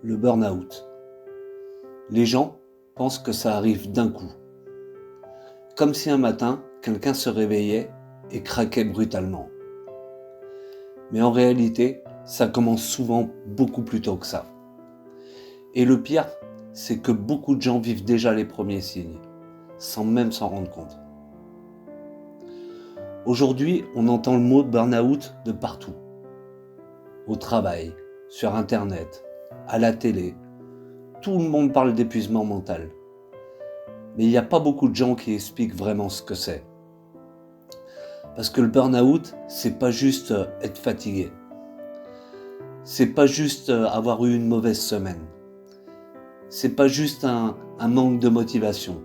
le burn-out. Les gens pensent que ça arrive d'un coup. Comme si un matin, quelqu'un se réveillait et craquait brutalement. Mais en réalité, ça commence souvent beaucoup plus tôt que ça. Et le pire, c'est que beaucoup de gens vivent déjà les premiers signes, sans même s'en rendre compte. Aujourd'hui, on entend le mot burn-out de partout. Au travail, sur Internet, à la télé. Tout le monde parle d'épuisement mental. Mais il n'y a pas beaucoup de gens qui expliquent vraiment ce que c'est. Parce que le burn-out, c'est pas juste être fatigué. C'est pas juste avoir eu une mauvaise semaine. C'est pas juste un manque de motivation.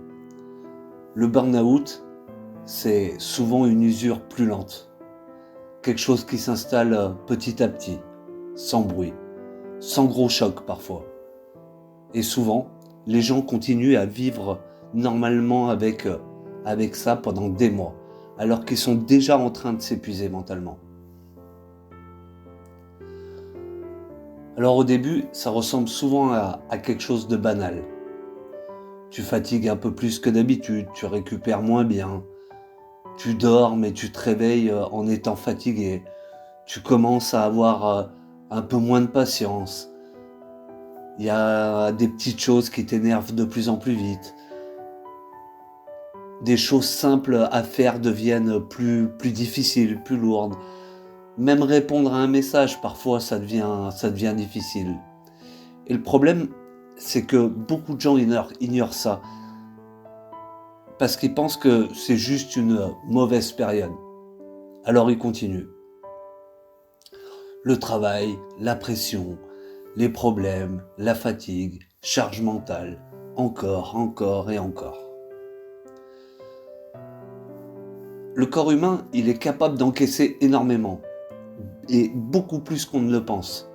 Le burn-out, c'est souvent une usure plus lente. Quelque chose qui s'installe petit à petit, sans bruit, sans gros choc parfois. Et souvent, les gens continuent à vivre normalement avec ça pendant des mois, alors qu'ils sont déjà en train de s'épuiser mentalement. Alors au début, ça ressemble souvent à quelque chose de banal. Tu fatigues un peu plus que d'habitude, tu récupères moins bien, tu dors mais tu te réveilles en étant fatigué, tu commences à avoir un peu moins de patience, il y a des petites choses qui t'énervent de plus en plus vite. Des choses simples à faire deviennent plus difficiles, plus lourdes. Même répondre à un message, parfois, ça devient difficile. Et le problème, c'est que beaucoup de gens ignorent ça. Parce qu'ils pensent que c'est juste une mauvaise période. Alors ils continuent. Le travail, la pression, les problèmes, la fatigue, charge mentale, encore et encore. Le corps humain, il est capable d'encaisser énormément, et beaucoup plus qu'on ne le pense.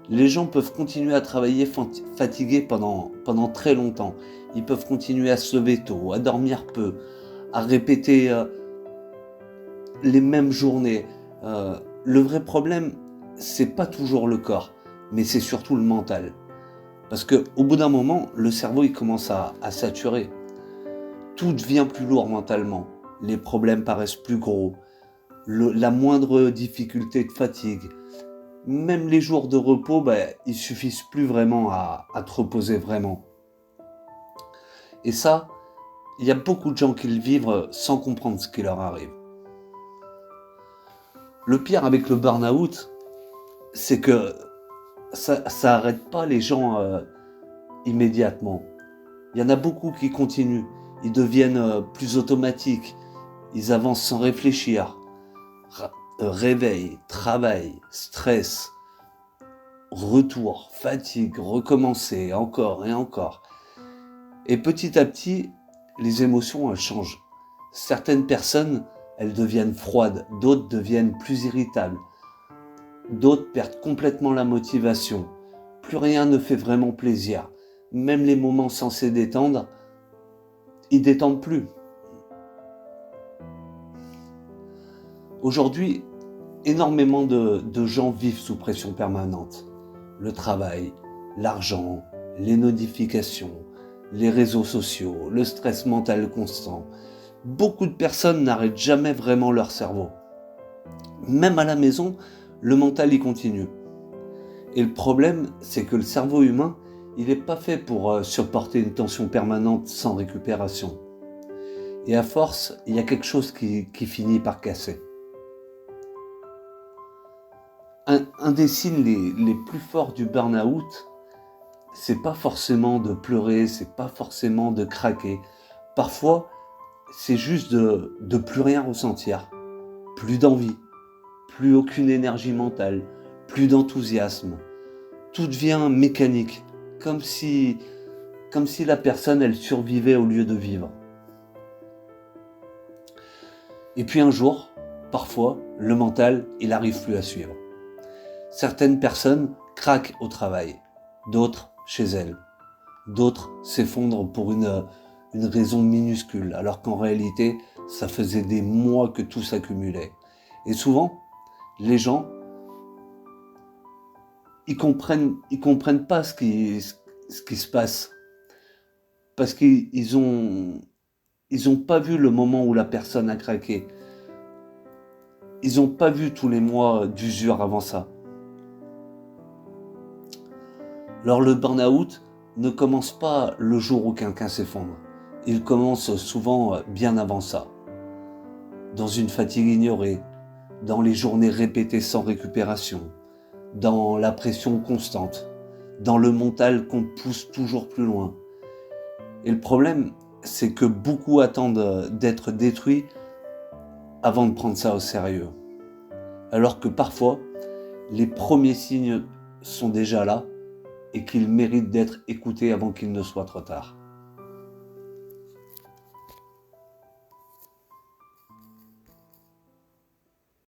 Les gens peuvent continuer à travailler fatigués pendant très longtemps. Ils peuvent continuer à se lever tôt, à dormir peu, à répéter les mêmes journées. Le vrai problème, c'est pas toujours le corps, mais c'est surtout le mental. Parce qu'au bout d'un moment, le cerveau il commence à saturer. Tout devient plus lourd mentalement. Les problèmes paraissent plus gros. La moindre difficulté de fatigue. Même les jours de repos, ils suffisent plus vraiment à te reposer vraiment. Et ça, il y a beaucoup de gens qui le vivent sans comprendre ce qui leur arrive. Le pire avec le burn-out, c'est que ça arrête pas les gens immédiatement. Il y en a beaucoup qui continuent. Ils deviennent plus automatiques. Ils avancent sans réfléchir. Réveil, travail, stress, retour, fatigue, recommencer, encore et encore. Et petit à petit, les émotions, elles changent. Certaines personnes, elles deviennent froides, d'autres deviennent plus irritables, d'autres perdent complètement la motivation. Plus rien ne fait vraiment plaisir. Même les moments censés détendre, ils détendent plus. Aujourd'hui, énormément de gens vivent sous pression permanente. Le travail, l'argent, les notifications, les réseaux sociaux, le stress mental constant. Beaucoup de personnes n'arrêtent jamais vraiment leur cerveau. Même à la maison, le mental y continue. Et le problème, c'est que le cerveau humain, il n'est pas fait pour supporter une tension permanente sans récupération. Et à force, il y a quelque chose qui finit par casser. Un des signes les plus forts du burn-out, c'est pas forcément de pleurer, c'est pas forcément de craquer. Parfois, c'est juste de plus rien ressentir, plus d'envie, plus aucune énergie mentale, plus d'enthousiasme. Tout devient mécanique, comme si la personne, elle survivait au lieu de vivre. Et puis un jour, parfois, le mental, il n'arrive plus à suivre. Certaines personnes craquent au travail, d'autres chez elles. D'autres s'effondrent pour une raison minuscule, alors qu'en réalité, ça faisait des mois que tout s'accumulait. Et souvent, les gens, ils comprennent pas ce qui se passe. Parce qu'ils ont pas vu le moment où la personne a craqué. Ils ont pas vu tous les mois d'usure avant ça. Alors le burn-out ne commence pas le jour où quelqu'un s'effondre. Il commence souvent bien avant ça. Dans une fatigue ignorée, dans les journées répétées sans récupération, dans la pression constante, dans le mental qu'on pousse toujours plus loin. Et le problème, c'est que beaucoup attendent d'être détruits avant de prendre ça au sérieux. Alors que parfois, les premiers signes sont déjà là et qu'ils méritent d'être écoutés avant qu'il ne soit trop tard.